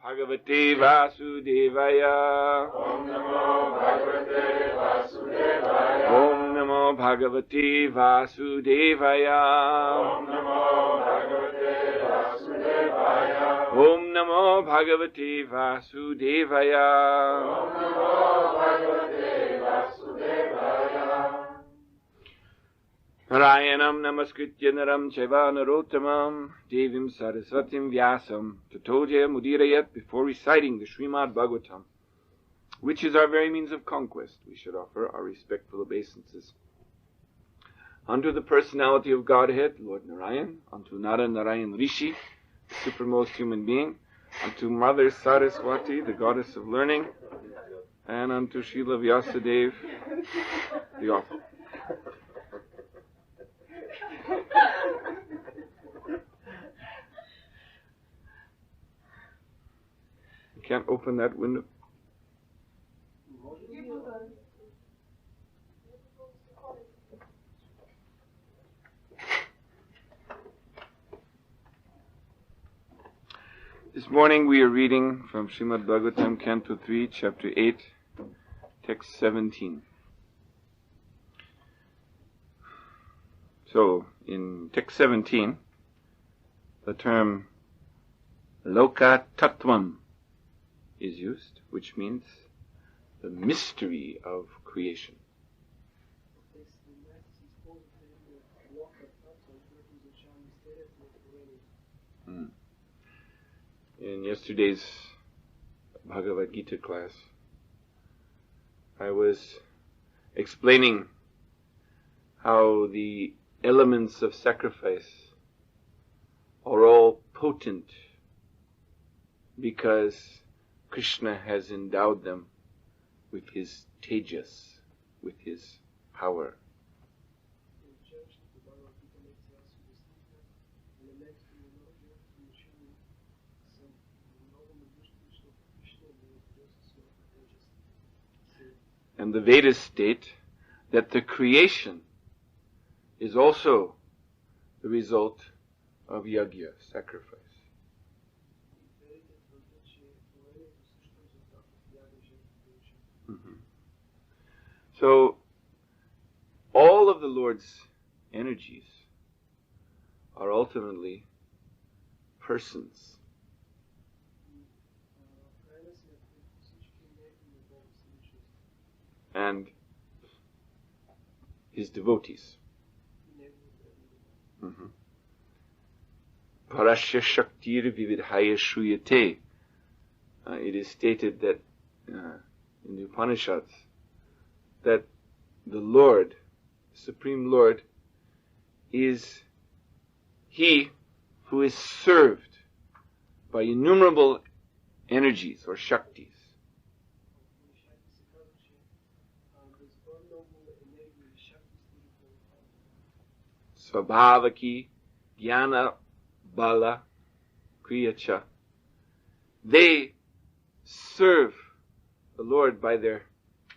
Bhagavate Vasudevaya. Om Namo Bhagavate Vasudevaya. Om Namo Bhagavate Vasudevaya. Om Namo Bhagavate Vasudevaya. Om Namo Bhagavate Vasudevaya. Om Namo Bhagavate Vasudevaya. Narayanam Namaskritya Naram Chaiva Narottamam Devim Saraswatim Vyasam Tato Mudirayat. Before reciting the Srimad Bhagavatam, which is our very means of conquest, we should offer our respectful obeisances unto the personality of Godhead, Lord Narayan, unto Nara Narayan Rishi, the supremmost human being, unto Mother Saraswati, the goddess of learning, and unto Srila Vyasadeva, the author. You can't open that window. This morning we are reading from Srimad Bhagavatam, Canto 3, Chapter 8, Text 17. So, in Text 17, the term Loka Tattvam is used, which means the mystery of creation. In yesterday's Bhagavad Gita class, I was explaining how the elements of sacrifice are all potent because Krishna has endowed them with his tejas, with his power. And the Vedas state that the creation is also the result of yajna, sacrifice. So, all of the Lord's energies are ultimately persons. And his devotees. Parasya Shaktir Vividhaya Shruyate. It is stated that in the Upanishads that the Lord, the Supreme Lord, is he who is served by innumerable energies or Shaktis. Svabhavaki, Jnana, Bala, Kriyacha. They serve the Lord by their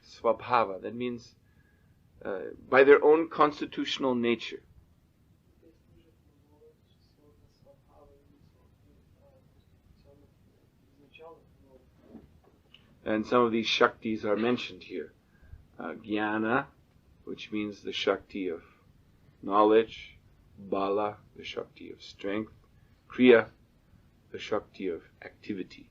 svabhava. That means by their own constitutional nature. And some of these Shaktis are mentioned here. Jnana, which means the Shakti of knowledge, Bala, the Shakti of strength, Kriya, the Shakti of activity.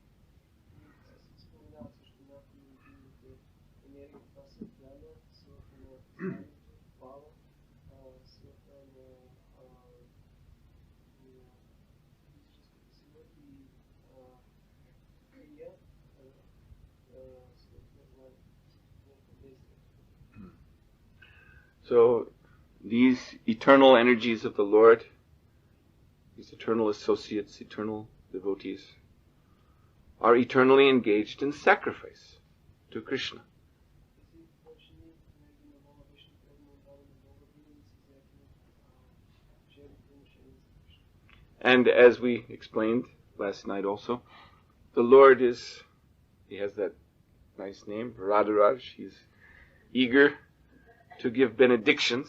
So, these eternal energies of the Lord, these eternal associates, eternal devotees, are eternally engaged in sacrifice to Krishna. And as we explained last night also, the Lord he has that nice name, Radharaj. He's eager to give benedictions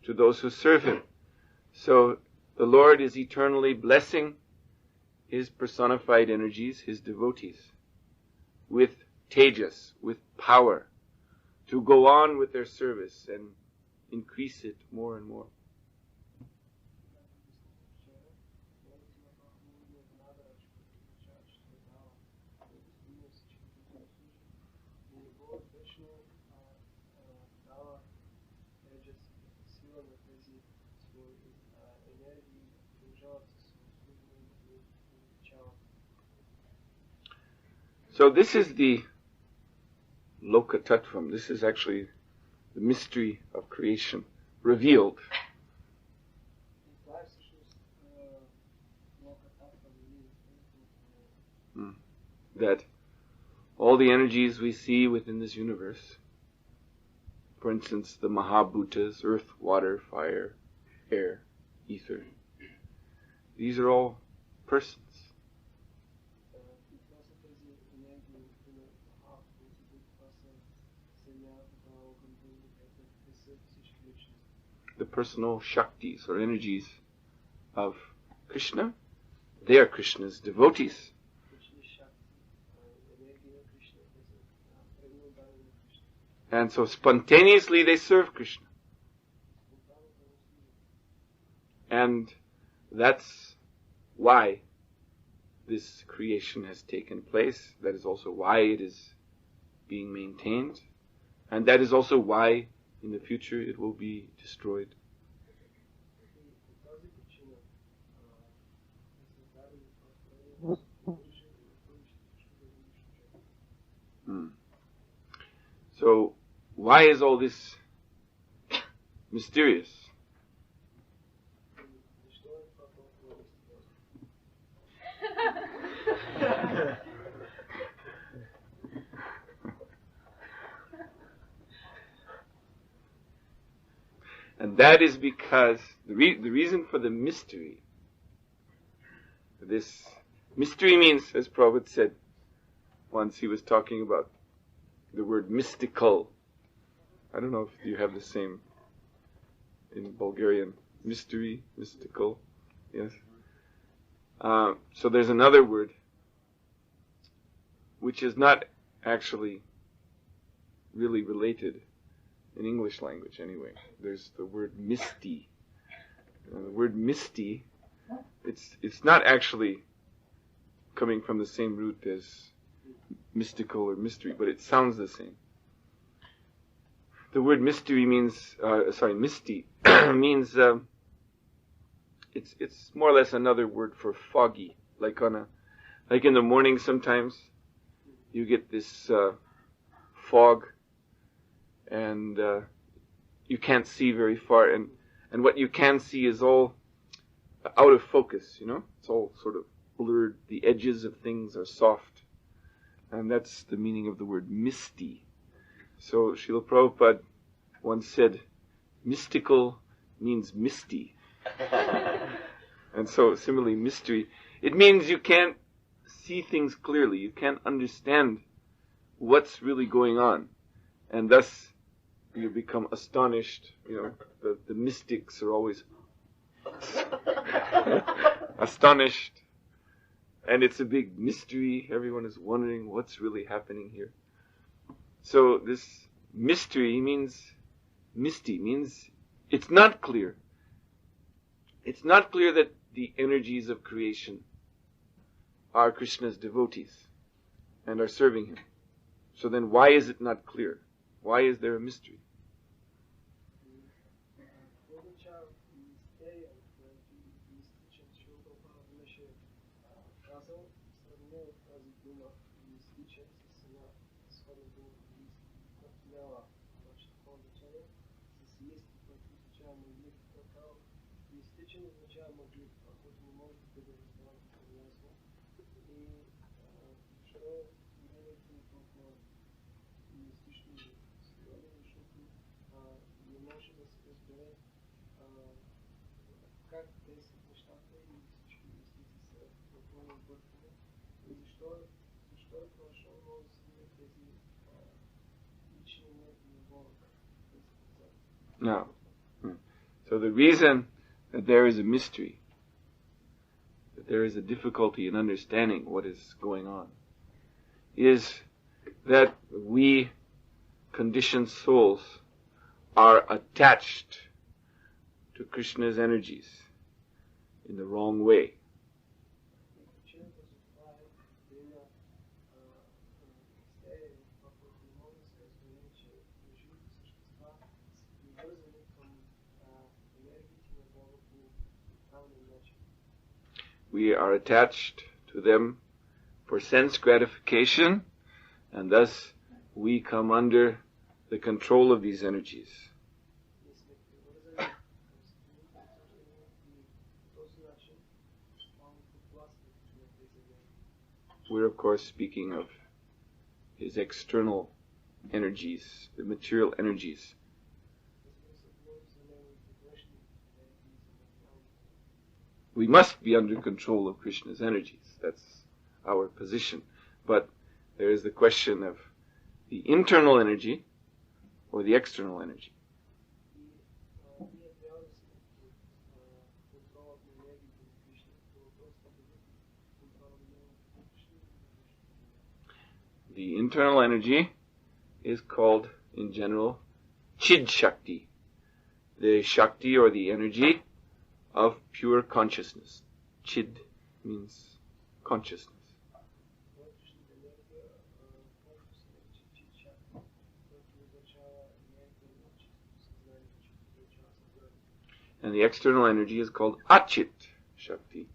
to those who serve him. So the Lord is eternally blessing his personified energies, his devotees, with tejas, with power, to go on with their service and increase it more and more. So this is the Loka Tattvam. This is actually the mystery of creation revealed. That all the energies we see within this universe, for instance, the Mahabhutas, earth, water, fire, air, ether, these are all persons. The personal Shaktis or energies of Krishna, they are Krishna's devotees. And so spontaneously they serve Krishna. And that's why this creation has taken place. That is also why it is being maintained. And that is also why in the future it will be destroyed. So, why is all this mysterious? And that is because the reason for the mystery, this mystery means, as Prabhupada said once, he was talking about the word mystical. I don't know if you have the same in Bulgarian. Mystery, mystical, yes. So there's another word which is not actually really related in English language anyway. There's the word misty. The word misty, it's not actually coming from the same root as mystical or mystery, but it sounds the same. The word mystery means, misty means, it's more or less another word for foggy. Like in the morning sometimes you get this fog, and you can't see very far, and what you can see is all out of focus, it's all sort of blurred, the edges of things are soft, and that's the meaning of the word misty. So Srila Prabhupada once said, mystical means misty. And so similarly, mystery, it means you can't see things clearly, you can't understand what's really going on, and thus you become astonished. The mystics are always astonished, and it's a big mystery. Everyone is wondering what's really happening here. So this mystery means, misty means it's not clear. It's not clear that the energies of creation are Krishna's devotees and are serving him. So then why is it not clear? Why is there a mystery? Now, so the reason that there is a mystery, that that there is a difficulty in understanding what is going on, is that we conditioned souls are attached to Krishna's energies in the wrong way. We are attached to them for sense gratification, and thus we come under the control of these energies. We're of course speaking of his external energies, the material energies. We must be under control of Krishna's energies. That's our position. But there is the question of the internal energy or the external energy. The internal energy is called, in general, Chid Shakti. The Shakti or the energy of pure consciousness. Chid means consciousness. And the external energy is called Achit Shakti,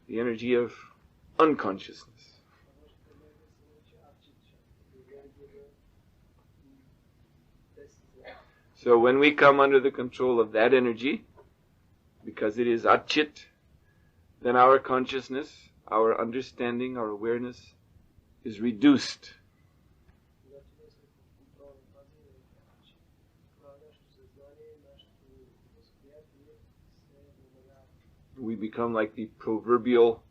the energy of unconsciousness. So when we come under the control of that energy, because it is Achit, then our consciousness, our understanding, our awareness is reduced. We become like the proverbial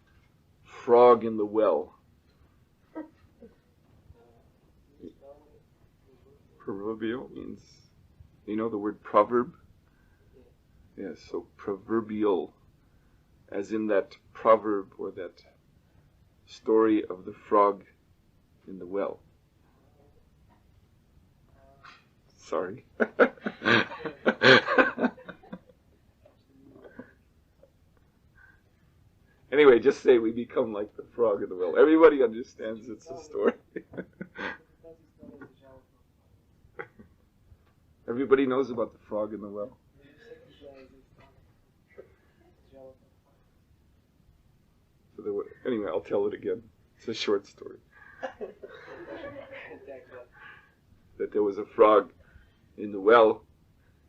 frog in the well. Proverbial means, you know the word proverb? Yes, so proverbial, as in that proverb or that story of the frog in the well. Sorry. Anyway, just say we become like the frog in the well. Everybody understands it's a story. Everybody knows about the frog in the well. So anyway, I'll tell it again. It's a short story. That there was a frog in the well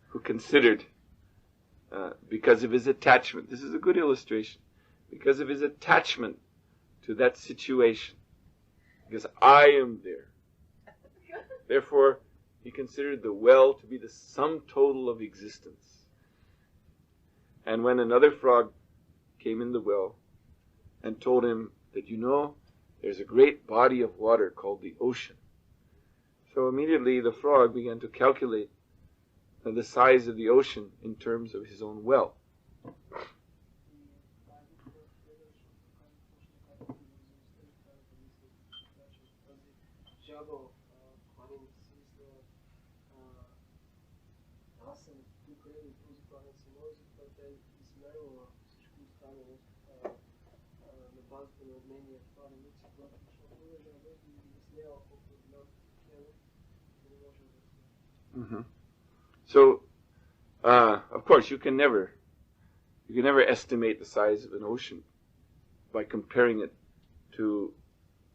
who considered, because of his attachment, this is a good illustration, because of his attachment to that situation, because I am there. Therefore, he considered the well to be the sum total of existence. And when another frog came in the well and told him that, you know, there's a great body of water called the ocean. So immediately the frog began to calculate the size of the ocean in terms of his own well. Mm-hmm. So, of course, you can never estimate the size of an ocean by comparing it to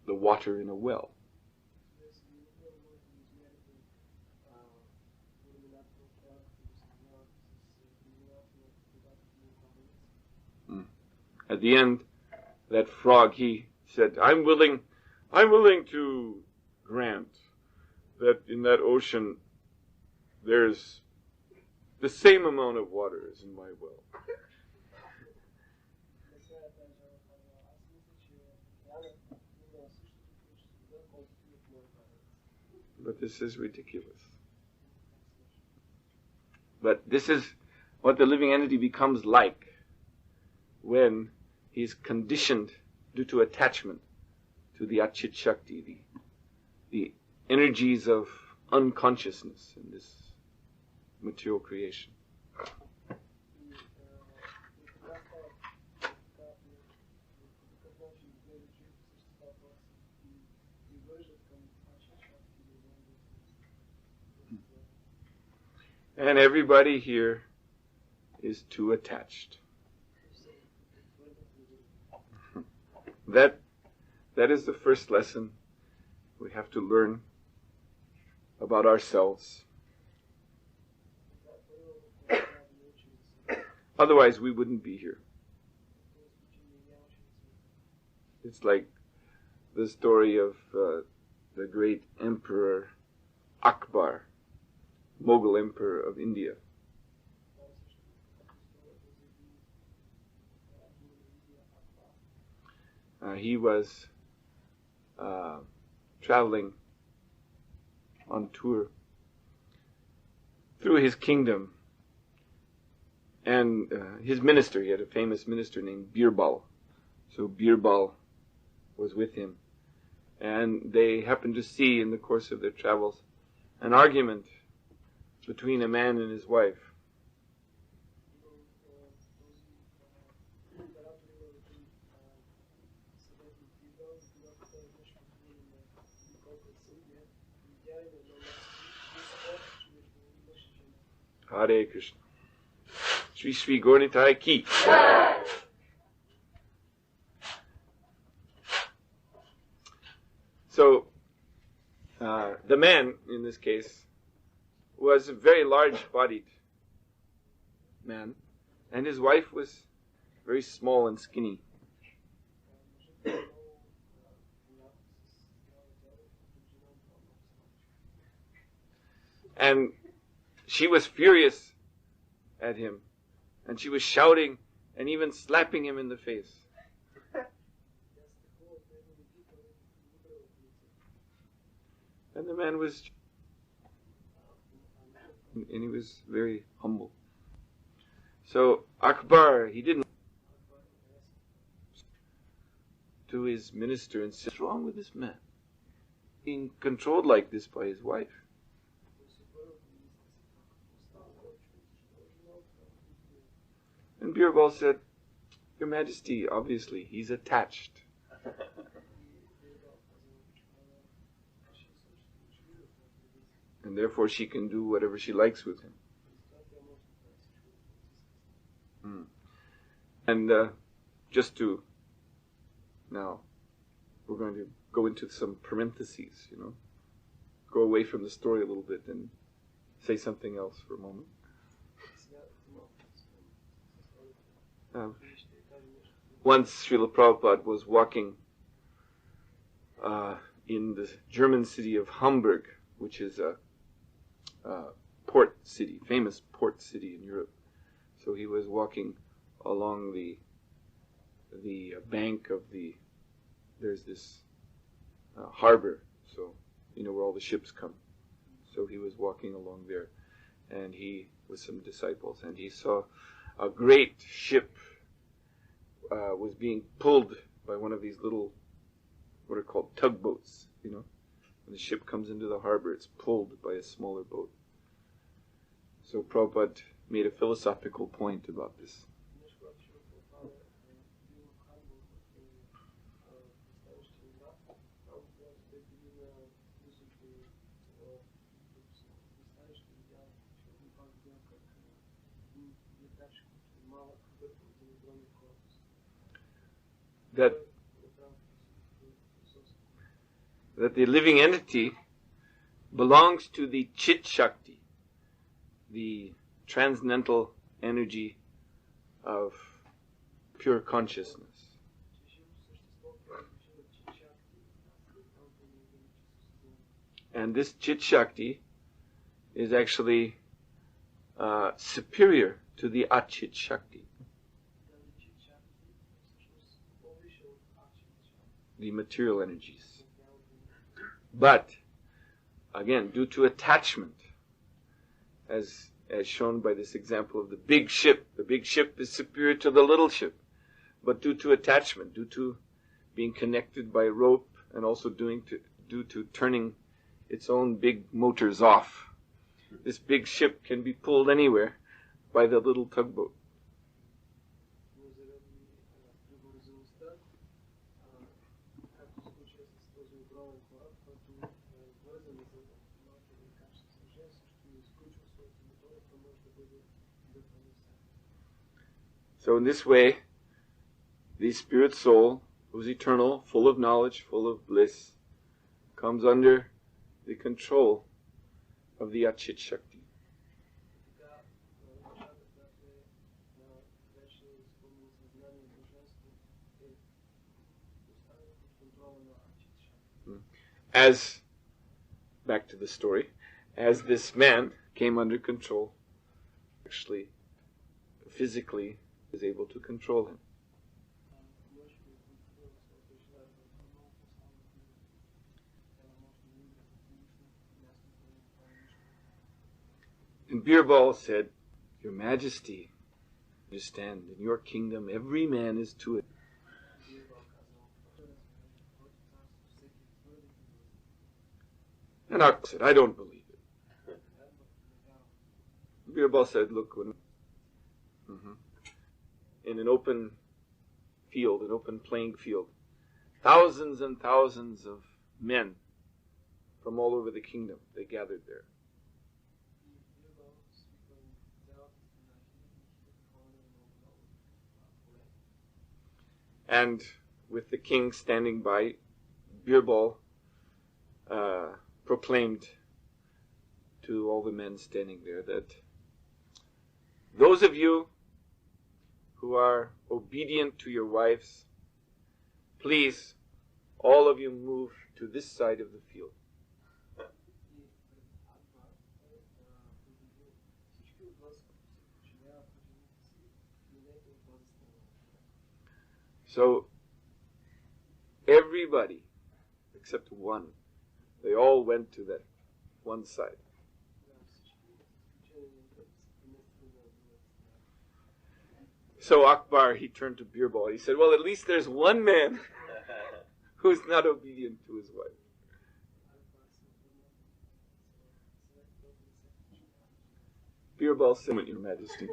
the water in a well. At the end, that frog, he said, I'm willing to grant that in that ocean there's the same amount of water as in my well. But this is ridiculous. But this is what the living entity becomes like when he is conditioned due to attachment to the Achit Shakti, the energies of unconsciousness in this material creation. And everybody here is too attached. That is the first lesson we have to learn about ourselves. Otherwise, we wouldn't be here. It's like the story of the great Emperor Akbar, Mughal Emperor of India. He was traveling on tour through his kingdom, and his minister, he had a famous minister named Birbal. So Birbal was with him, and they happened to see in the course of their travels an argument between a man and his wife. Hare Krishna. Shri Shri Gaurnitai Ki. So, the man, in this case, was a very large-bodied man, and his wife was very small and skinny. And she was furious at him, and she was shouting and even slapping him in the face. And the man was, and he was very humble. So Akbar, he didn't to his minister and said, "What's wrong with this man? Being controlled like this by his wife." And Birbal said, "Your Majesty, obviously, he's attached. And therefore she can do whatever she likes with him." And just to, now, we're going to go into some parentheses, go away from the story a little bit and say something else for a moment. Once Srila Prabhupada was walking in the German city of Hamburg, which is a port city, famous port city in Europe. So he was walking along the bank of there's this harbor, so where all the ships come. So he was walking along there, and he with some disciples, and he saw a great ship was being pulled by one of these little, what are called tugboats, When the ship comes into the harbor, it's pulled by a smaller boat. So Prabhupada made a philosophical point about this. That the living entity belongs to the Chit Shakti, the transcendental energy of pure consciousness. And this Chit Shakti is actually superior to the Achit Shakti, the material energies. But, again, due to attachment, as shown by this example of the big ship is superior to the little ship. but due to attachment, due to being connected by a rope, and also due to turning its own big motors off. This big ship can be pulled anywhere by the little tugboat. So in this way, the spirit soul, who's eternal, full of knowledge, full of bliss, comes under the control of the Achit Shakti. As, back to the story, as this man came under control, actually, physically, is able to control him. And Birbal said, Your Majesty, understand, in your kingdom every man is to it. And Ak said, I don't believe it. Birbal said, look, in an open field, an open playing field, thousands and thousands of men from all over the kingdom, they gathered there. And with the king standing by, Birbal proclaimed to all the men standing there that those of you who are obedient to your wives, please, all of you move to this side of the field. So, everybody, except one, they all went to that one side. So Akbar, he turned to Birbal. He said, well, at least there's one man who's not obedient to his wife. Birbal said, Your Majesty.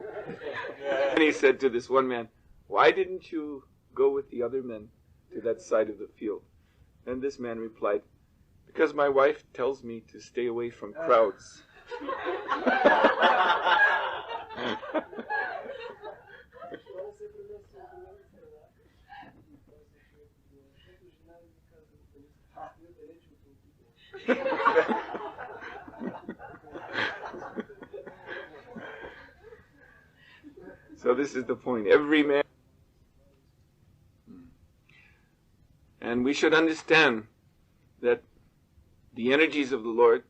And he said to this one man, why didn't you go with the other men to that side of the field? And this man replied, because my wife tells me to stay away from crowds. So this is the point. Every man. And we should understand that the energies of the Lord,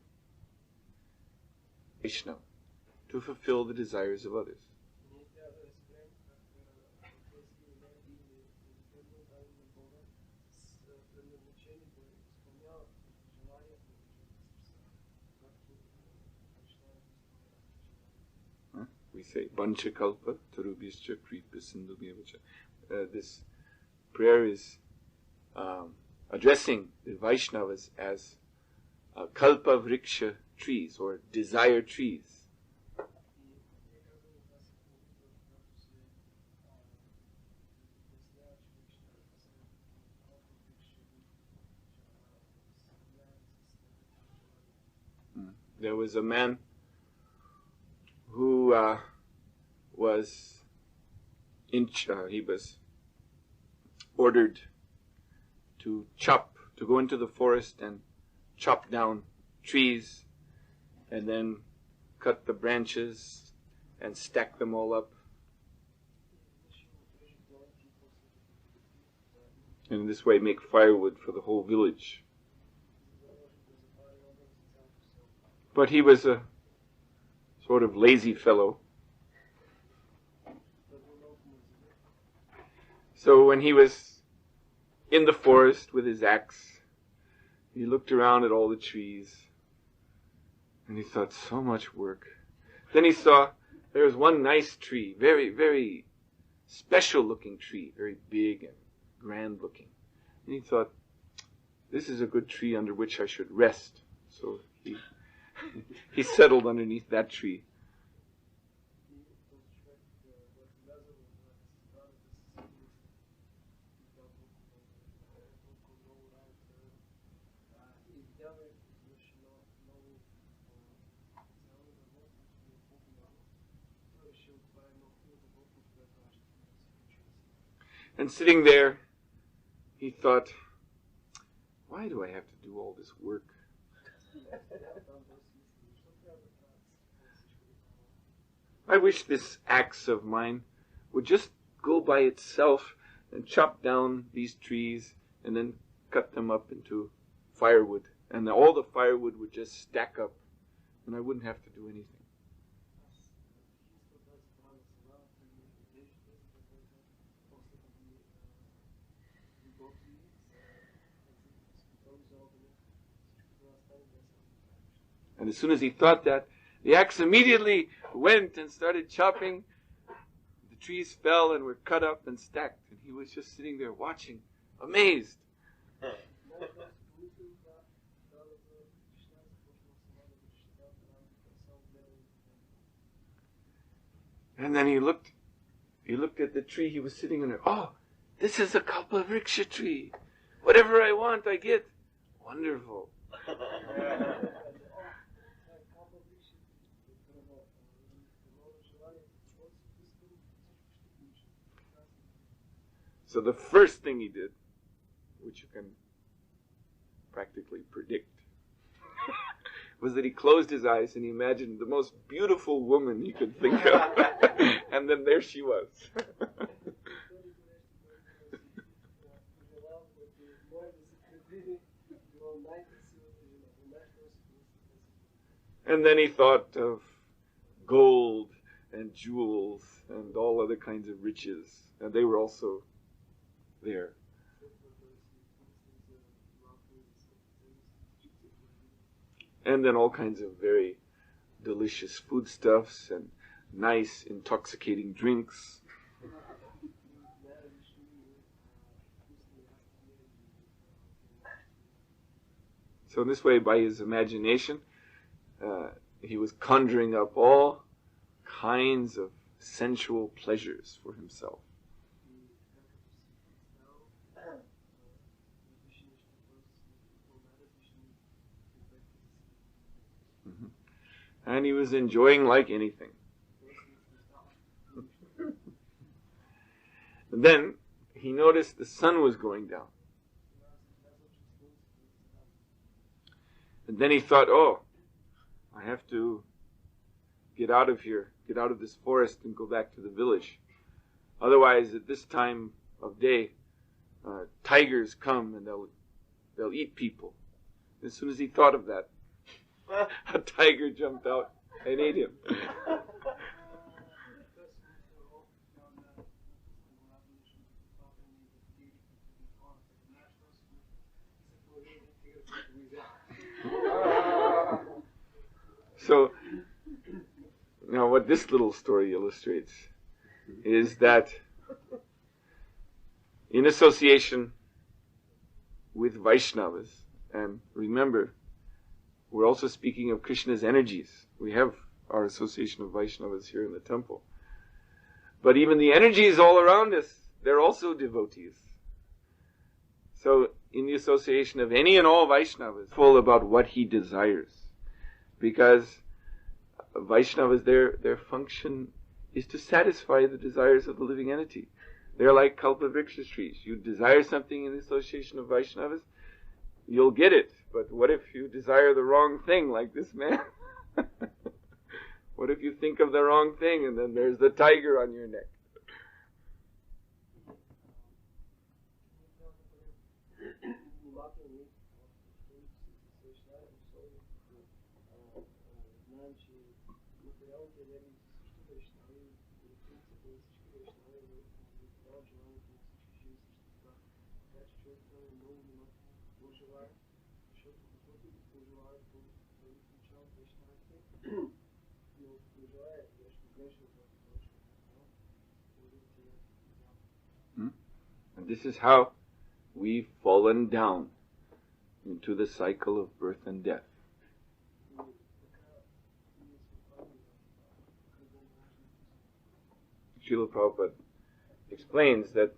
Krishna, to fulfill the desires of others. We say, Vanchakalpa Tarubhyascha Kripa Sindhubhyavacha. This prayer is addressing the Vaishnavas as Kalpa Vriksha trees, or desire trees. There was a man who he was ordered to go into the forest and chop down trees and then cut the branches and stack them all up. And in this way make firewood for the whole village. But he was a sort of lazy fellow. So when he was in the forest with his axe, he looked around at all the trees and he thought, so much work. Then he saw there was one nice tree, very, very special looking tree, very big and grand looking. And he thought, this is a good tree under which I should rest. So he settled underneath that tree. And sitting there, he thought, why do I have to do all this work? I wish this axe of mine would just go by itself and chop down these trees and then cut them up into firewood. And all the firewood would just stack up and I wouldn't have to do anything. And as soon as he thought that, the axe immediately went and started chopping. The trees fell and were cut up and stacked. And he was just sitting there watching, amazed. And then he looked at the tree he was sitting under. Oh, this is a Kalpavriksha tree. Whatever I want, I get. Wonderful. So the first thing he did, which you can practically predict, was that he closed his eyes and he imagined the most beautiful woman he could think of. And then there she was. And then he thought of gold and jewels and all other kinds of riches. And they were also there. And then all kinds of very delicious foodstuffs and nice intoxicating drinks. So in this way, by his imagination, he was conjuring up all kinds of sensual pleasures for himself. And he was enjoying like anything. And then he noticed the sun was going down. And then he thought, oh, I have to get out of here, get out of this forest and go back to the village. Otherwise, at this time of day, tigers come and they'll eat people. As soon as he thought of that, a tiger jumped out and ate him. So, now what this little story illustrates is that in association with Vaishnavas, and remember, we're also speaking of Krishna's energies. We have our association of Vaishnavas here in the temple. But even the energies all around us, they're also devotees. So in the association of any and all Vaishnavas, full about what he desires. Because Vaishnavas, their function is to satisfy the desires of the living entity. They're like Kalpavriksha trees. You desire something in the association of Vaishnavas, you'll get it. But what if you desire the wrong thing, like this man? What if you think of the wrong thing and then there's the tiger on your neck? this is how we've fallen down into the cycle of birth and death. Srila Prabhupada explains that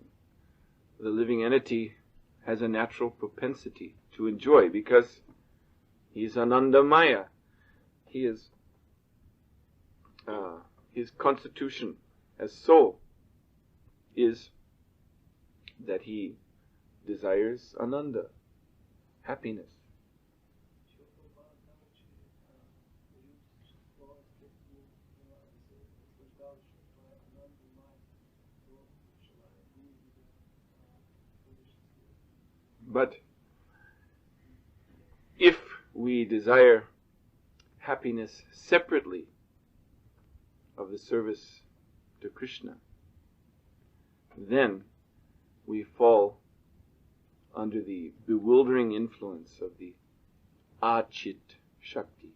the living entity has a natural propensity to enjoy because he is Anandamaya. He is his constitution as soul is that he desires Ananda, happiness. But if we desire happiness separately of the service to Krishna, then we fall under the bewildering influence of the Achit Shakti.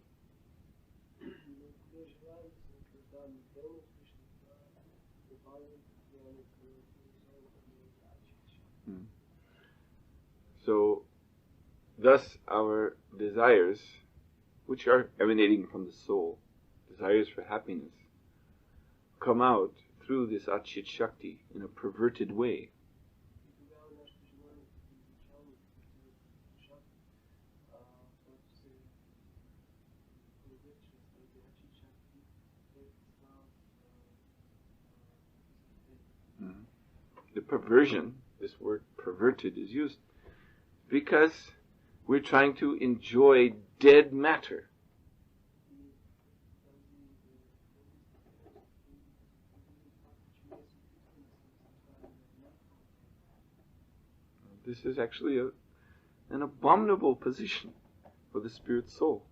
So, thus our desires, which are emanating from the soul, desires for happiness, come out through this Achit Shakti in a perverted way. The perversion, this word perverted, is used because we're trying to enjoy dead matter. This is actually an abominable position for the spirit soul.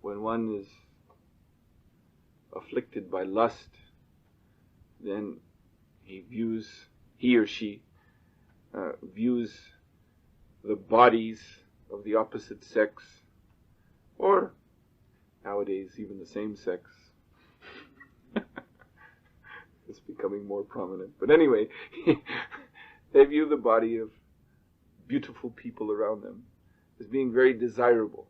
When one is afflicted by lust, then he or she views the bodies of the opposite sex, or nowadays even the same sex. It's becoming more prominent. But anyway, they view the body of beautiful people around them as being very desirable.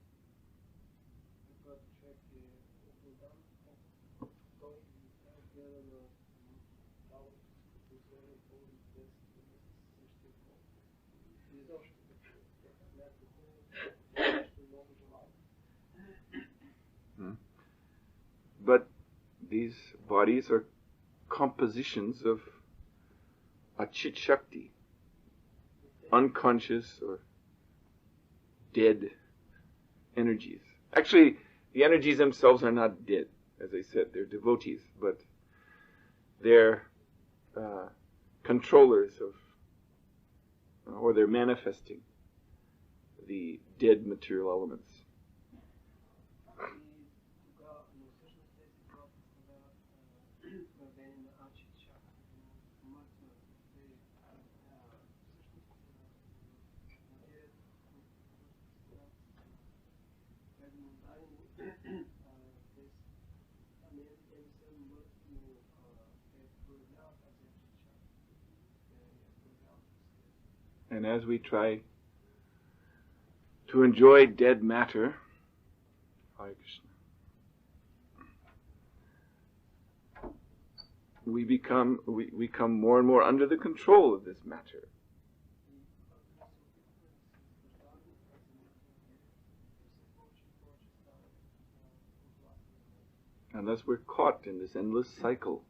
But these bodies are compositions of Achit Shakti, unconscious or dead energies. Actually, the energies themselves are not dead, as I said, they're devotees, but they're controllers of, or they're manifesting the dead material elements. And as we try to enjoy dead matter, Hare Krishna, we become more and more under the control of this matter. And thus we're caught in this endless cycle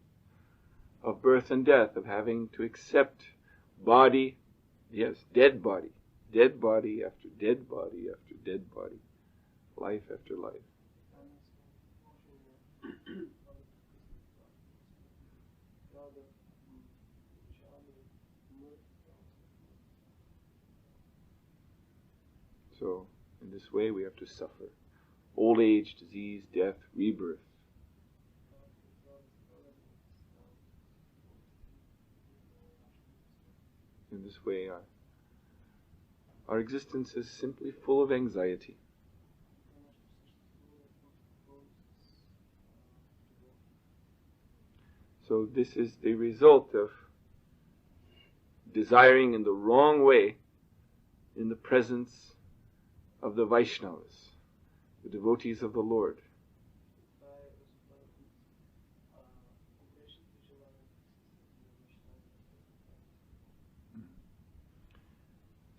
of birth and death, of having to accept body, yes, dead body after dead body after dead body, life after life. So, in this way we have to suffer old age, disease, death, rebirth. In this way our existence is simply full of anxiety. So this is the result of desiring in the wrong way in the presence of the Vaishnavas, the devotees of the Lord.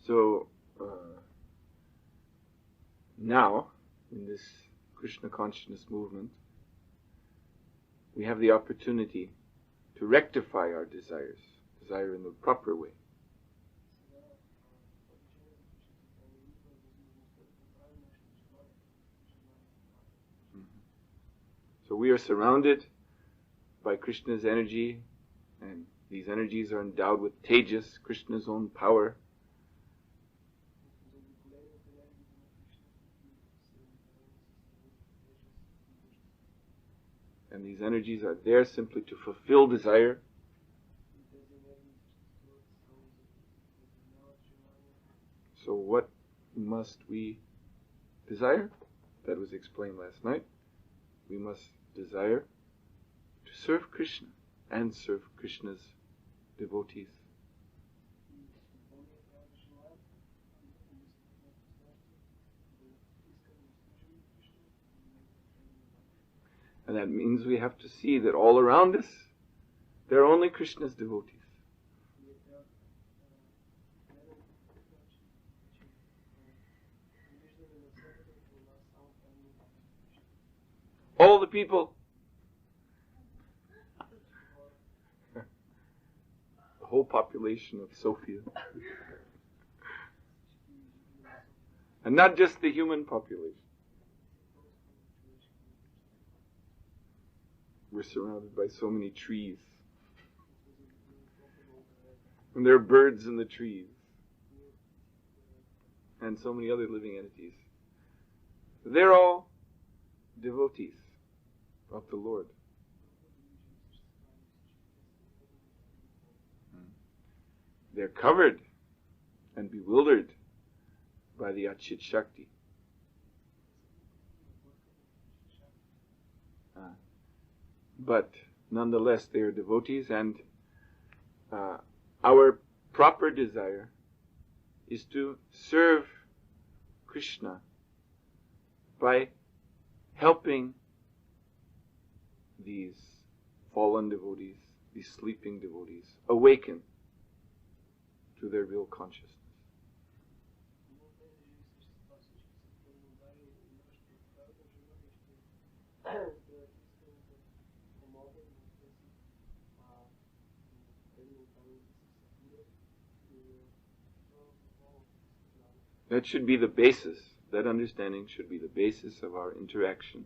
So now, in this Krishna consciousness movement, we have the opportunity to rectify our desire in the proper way. So we are surrounded by Krishna's energy, and these energies are endowed with Tejas, Krishna's own power. And these energies are there simply to fulfill desire. So what must we desire? That was explained last night. We must desire to serve Krishna and serve Krishna's devotees. And that means we have to see that all around us, there are only Krishna's devotees. All the people. The whole population of Sofia. And not just the human population. We're surrounded by so many trees. And there are birds in the trees. And so many other living entities. They're all devotees of the Lord. They're covered and bewildered by the Achit Shakti. But nonetheless, they are devotees, and our proper desire is to serve Krishna by helping these fallen devotees, these sleeping devotees, awaken to their real consciousness. That should be the basis, that understanding should be the basis of our interaction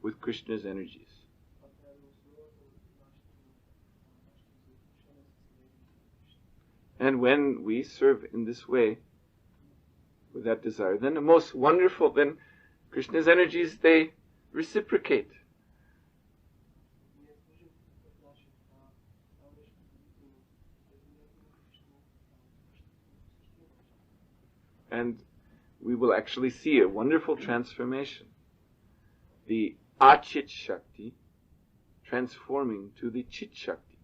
with Krishna's energies. And when we serve in this way, with that desire, then the most wonderful, then Krishna's energies, they reciprocate. And we will actually see a wonderful transformation. The Achit Shakti transforming to the Chit Shakti.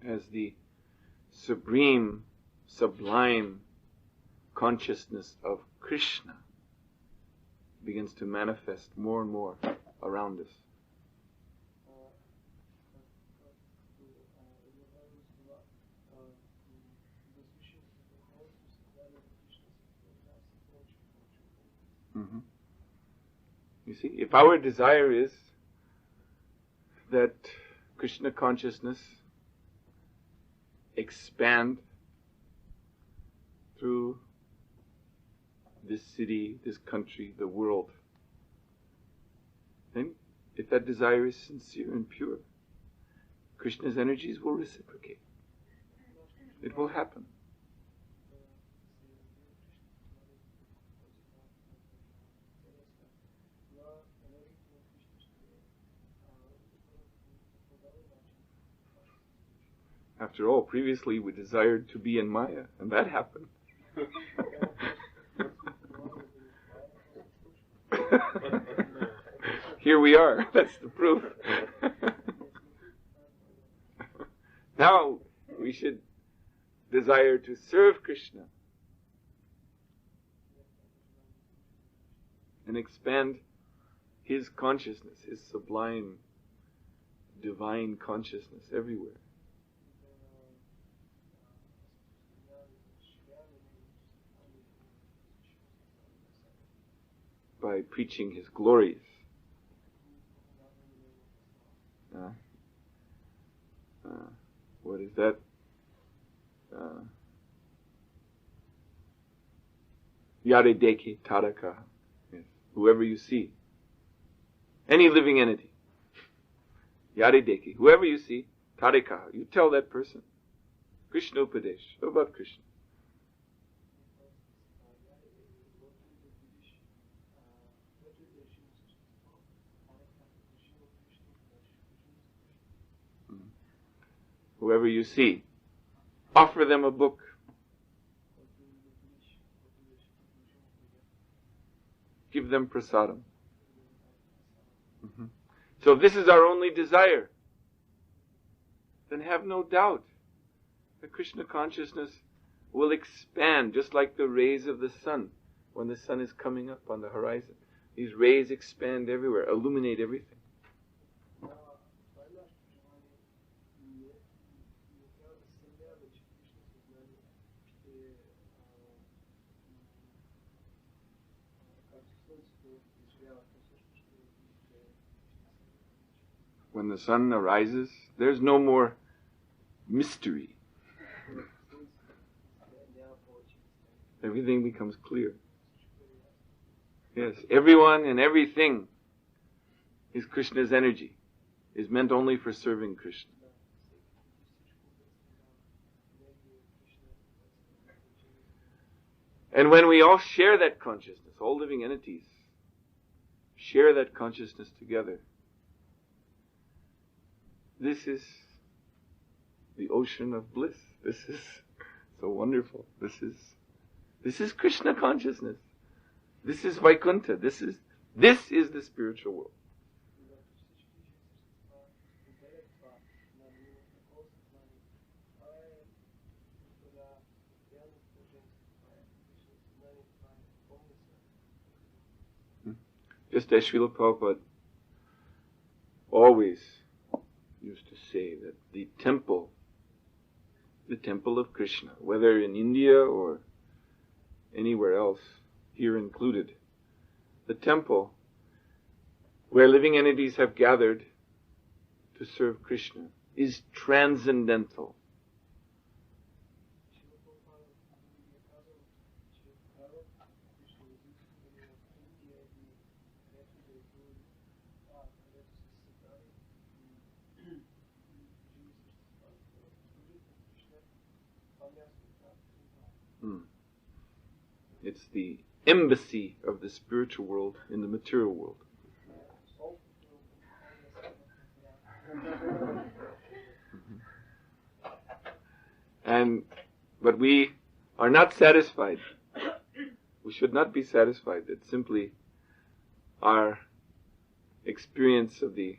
As the supreme, sublime consciousness of Krishna begins to manifest more and more around us. You see, if our desire is that Krishna consciousness expand through this city, this country, the world, then if that desire is sincere and pure, Krishna's energies will reciprocate. It will happen. After all, previously we desired to be in Maya, and that happened. Here we are. That's the proof. Now we should desire to serve Krishna and expand his consciousness, his sublime, divine consciousness everywhere. By preaching his glories. What is that? Yare deke taraka. Yes. Whoever you see. Any living entity. Yare deke. Whoever you see, taraka. You tell that person. Krishna Upadesh. About Krishna. Whoever you see, offer them a book. Give them prasadam. So if this is our only desire, then have no doubt that Krishna consciousness will expand just like the rays of the sun when the sun is coming up on the horizon. These rays expand everywhere, illuminate everything. When the sun arises, there's no more mystery. Everything becomes clear. Yes, everyone and everything is Krishna's energy, is meant only for serving Krishna. And when we all share that consciousness, all living entities share that consciousness together, this is the ocean of bliss. This is so wonderful. This is Krishna consciousness. This is Vaikuntha. This is the spiritual world. Just as Srila Prabhupada always used to say that the temple of Krishna, whether in India or anywhere else, here included, the temple where living entities have gathered to serve Krishna is transcendental. It's the embassy of the spiritual world in the material world. But we are not satisfied. We should not be satisfied that simply our experience of the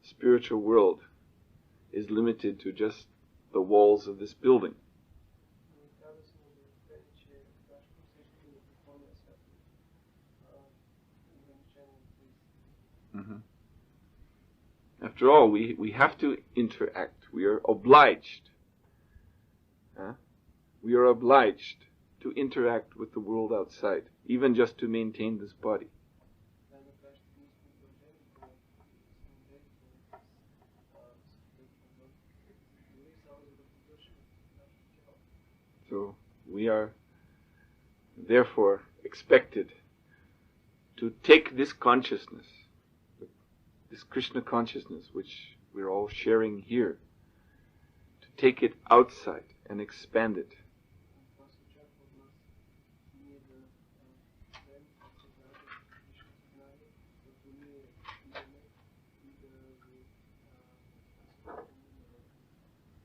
spiritual world is limited to just the walls of this building. After all, we have to interact. We are obliged. We are obliged to interact with the world outside, even just to maintain this body. So we are therefore expected to take this consciousness, this Krishna consciousness, which we're all sharing here, to take it outside and expand it.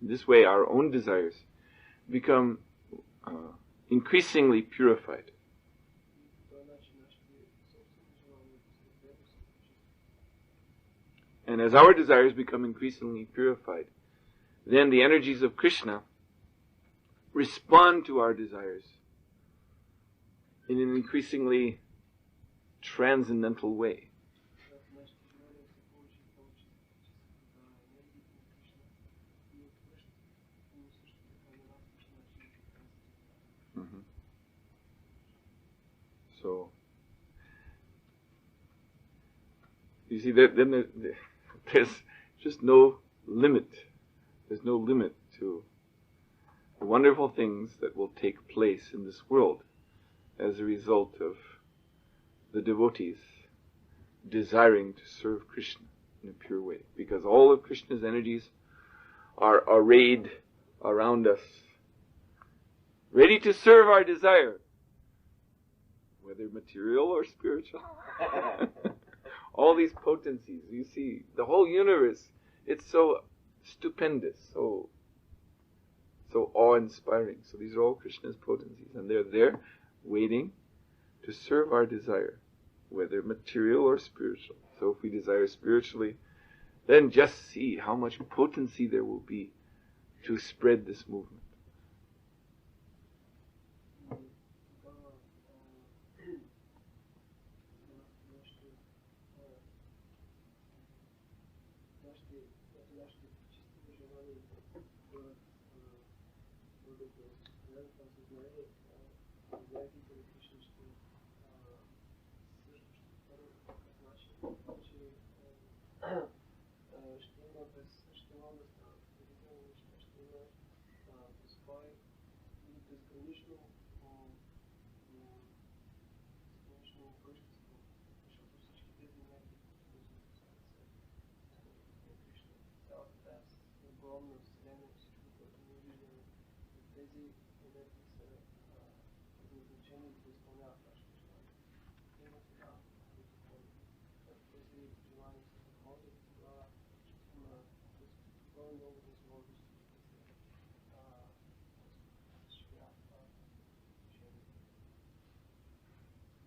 this way our own desires become increasingly purified. And as our desires become increasingly purified, then the energies of Krishna respond to our desires in an increasingly transcendental way. So, you see, then there's just no limit. There's no limit to the wonderful things that will take place in this world as a result of the devotees desiring to serve Krishna in a pure way. Because all of Krishna's energies are arrayed around us, ready to serve our desire, whether material or spiritual. All these potencies, you see, the whole universe, it's so stupendous, so awe-inspiring. So these are all Krishna's potencies, and they're there waiting to serve our desire, whether material or spiritual. So if we desire spiritually, then just see how much potency there will be to spread this movement.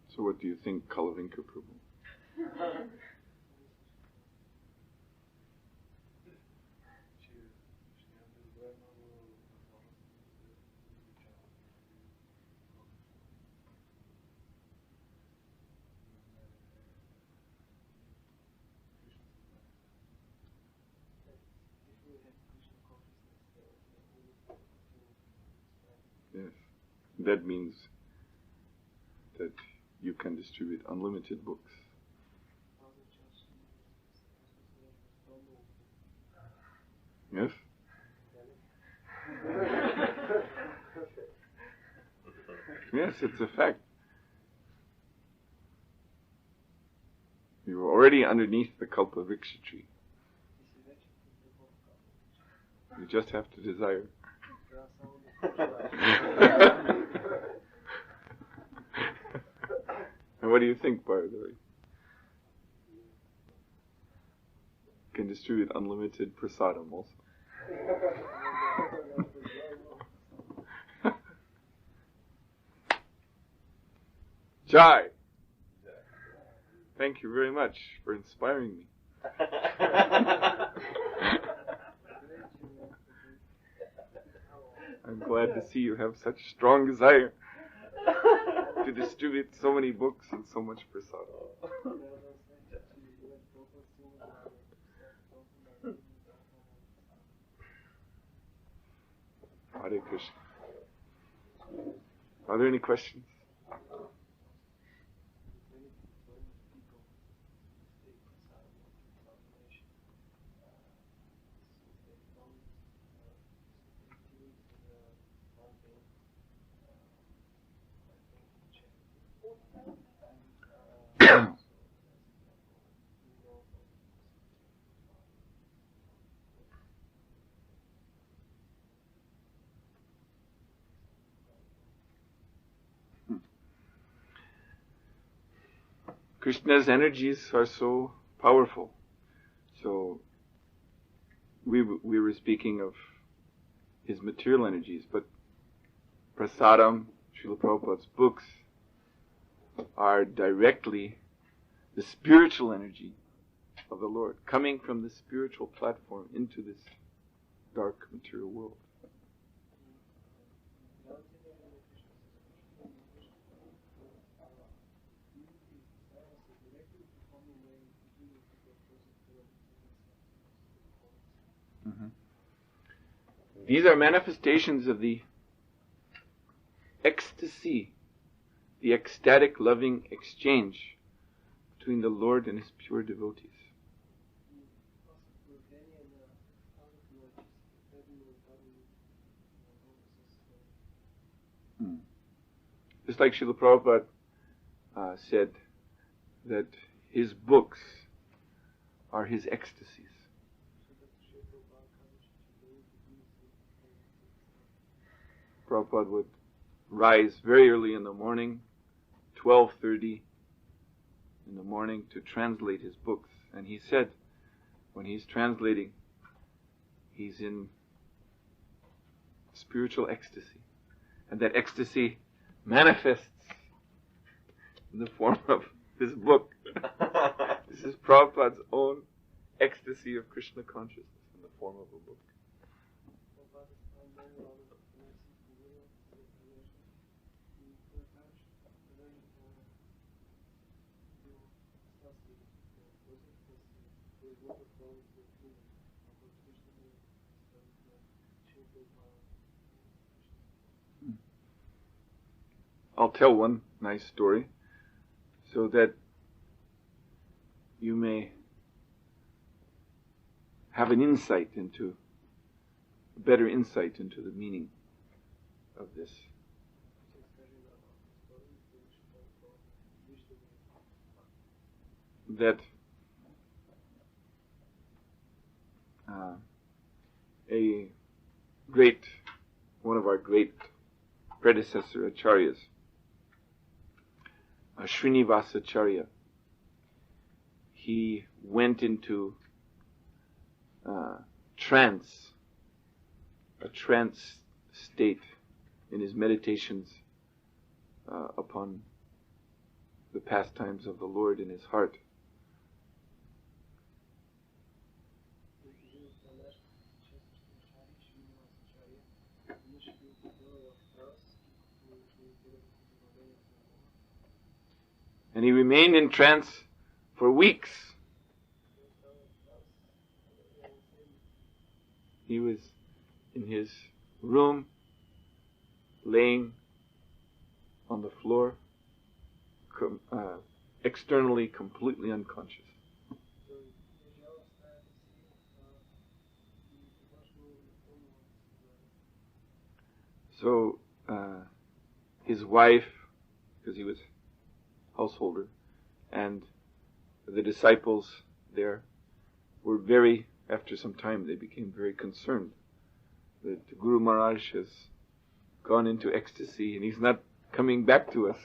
So what do you think, Kalavinka Prabhu? Yes, that means that you can distribute unlimited books. Yes? Yes, it's a fact. You're already underneath the Kalpavriksha tree. You just have to desire. And what do you think, Bharadari? You can distribute unlimited prasadam also. Jai! Thank you very much for inspiring me. I'm glad to see you have such strong desire to distribute so many books and so much prasadam. Hare Krishna. Are there any questions? Krishna's energies are so powerful. So we were speaking of his material energies, but prasadam, Srila Prabhupada's books, are directly the spiritual energy of the Lord, coming from the spiritual platform into this dark material world. Mm-hmm. These are manifestations of the ecstasy, the ecstatic loving exchange between the Lord and His pure devotees. Just like Srila Prabhupada said that his books are his ecstasies. Prabhupada would rise very early in the morning, 12:30 in the morning, to translate his books. And he said, when he's translating, he's in spiritual ecstasy. And that ecstasy manifests in the form of this book. This is Prabhupada's own ecstasy of Krishna consciousness in the form of a book. I'll tell one nice story so that you may have an insight into, a better insight into the meaning of this. That one of our great predecessor acharyas, Srinivasacharya, he went into a trance state in his meditations upon the pastimes of the Lord in his heart. And he remained in trance for weeks. He was in his room, laying on the floor, externally completely unconscious. So his wife, because he was householder, and the disciples there were after some time, they became very concerned that Guru Maharaj has gone into ecstasy and he's not coming back to us.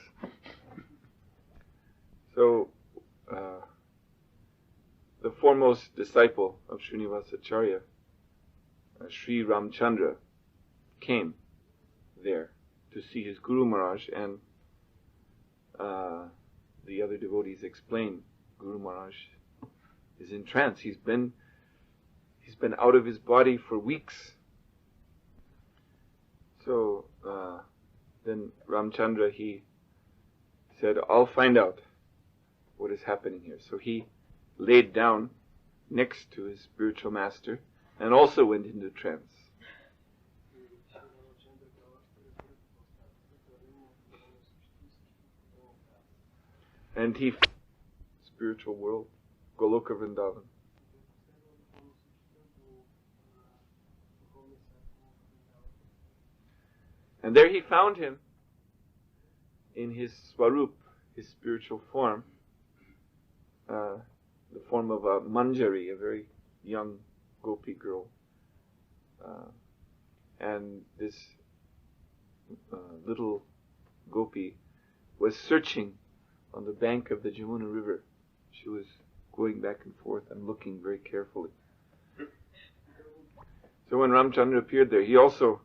So the foremost disciple of Srinivasacharya, Sri Ramchandra, came there to see his Guru Maharaj, and the other devotees explained, Guru Maharaj is in trance. He's been out of his body for weeks. So then Ramchandra, he said, I'll find out what is happening here. So he laid down next to his spiritual master and also went into trance. And he spiritual world, Goloka Vrindavan. And there he found him in his swarup, his spiritual form, the form of a manjari, a very young gopi girl. And this little gopi was searching on the bank of the Jamuna River. She was going back and forth and looking very carefully. So when Ramchandra appeared there, he also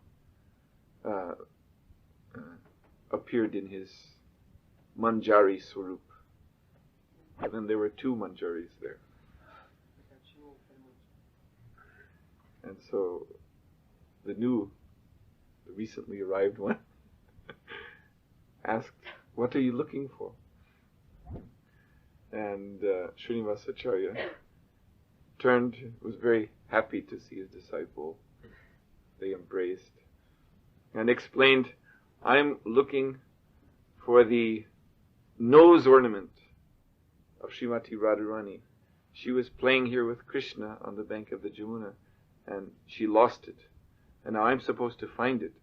appeared in his Manjari Swarup. And then there were two Manjaris there. And so the recently arrived one asked, "What are you looking for?" And Srinivasacharya turned, was very happy to see his disciple. They embraced and explained, "I'm looking for the nose ornament of Srimati Radharani. She was playing here with Krishna on the bank of the Jamuna, and she lost it. And now I'm supposed to find it."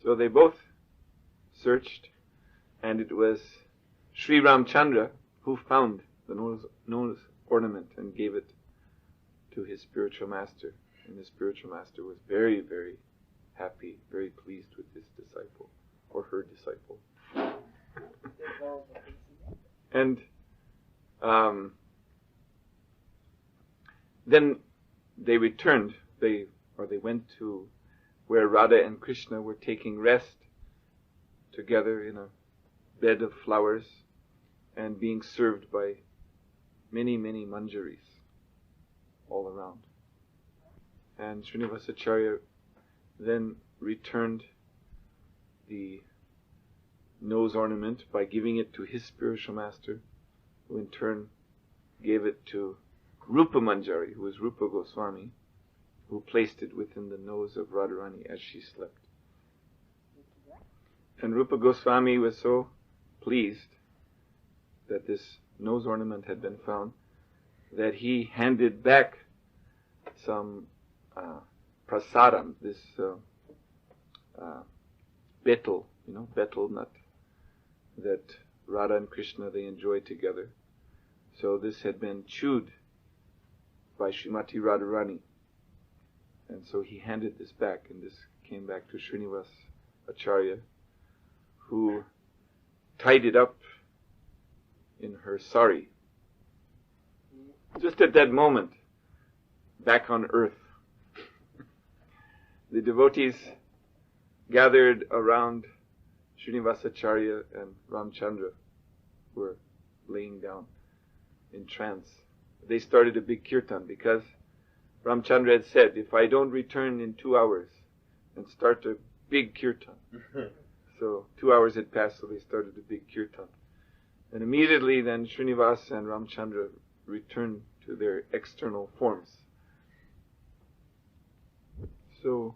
So they both searched, and it was Sri Ramchandra who found the nose ornament and gave it to his spiritual master. And the spiritual master was very, very happy, very pleased with his disciple, or her disciple. And then they returned. They went to where Radha and Krishna were taking rest together in a bed of flowers and being served by many, many manjaris all around. And Srinivasacharya then returned the nose ornament by giving it to his spiritual master, who in turn gave it to Rupa Manjari, who was Rupa Goswami, who placed it within the nose of Radharani as she slept. And Rupa Goswami was so pleased that this nose ornament had been found that he handed back some prasadam, this betel, betel nut that Radha and Krishna, they enjoyed together. So this had been chewed by Srimati Radharani. And so he handed this back, and this came back to Srinivas Acharya, who tied it up in her sari. Just at that moment, back on earth, the devotees gathered around Srinivasacharya and Ramchandra, who were laying down in trance. They started a big kirtan because Ramchandra had said, "If I don't return in 2 hours," and start a big kirtan. So 2 hours had passed, so they started a big kirtan. And immediately then Srinivas and Ramchandra returned to their external forms. So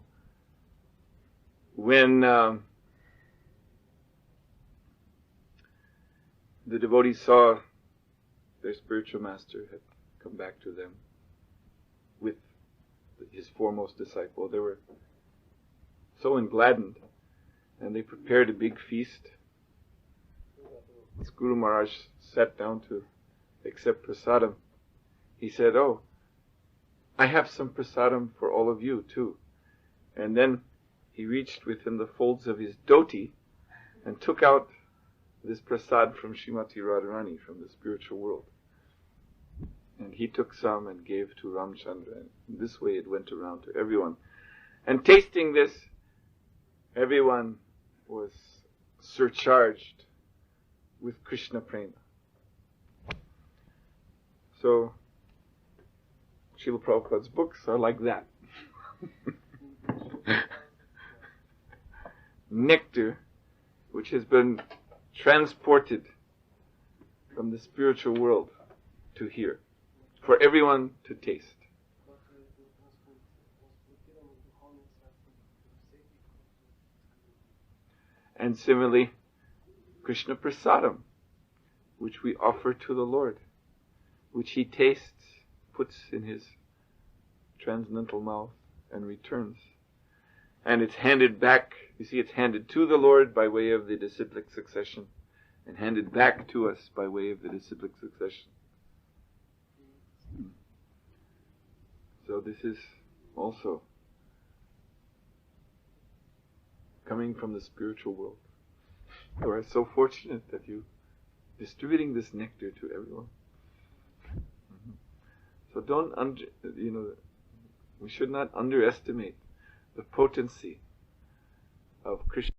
when the devotees saw their spiritual master had come back to them with his foremost disciple, they were so gladdened, and they prepared a big feast. As Guru Maharaj sat down to accept prasadam, he said, "Oh, I have some prasadam for all of you too." And then he reached within the folds of his dhoti and took out this prasad from Srimati Radharani, from the spiritual world. And he took some and gave to Ramchandra. And in this way it went around to everyone. And tasting this, everyone was surcharged with Krishna prema. So Srila Prabhupada's books are like that. Nectar which has been transported from the spiritual world to here, for everyone to taste. And similarly, Krishna Prasadam, which we offer to the Lord, which he tastes, puts in his transcendental mouth and returns. And it's handed back, you see, it's handed to the Lord by way of the disciplic succession, and handed back to us by way of the disciplic succession. So this is also coming from the spiritual world. You are so fortunate that you're distributing this nectar to everyone. So don't, We should not underestimate the potency of Krishna.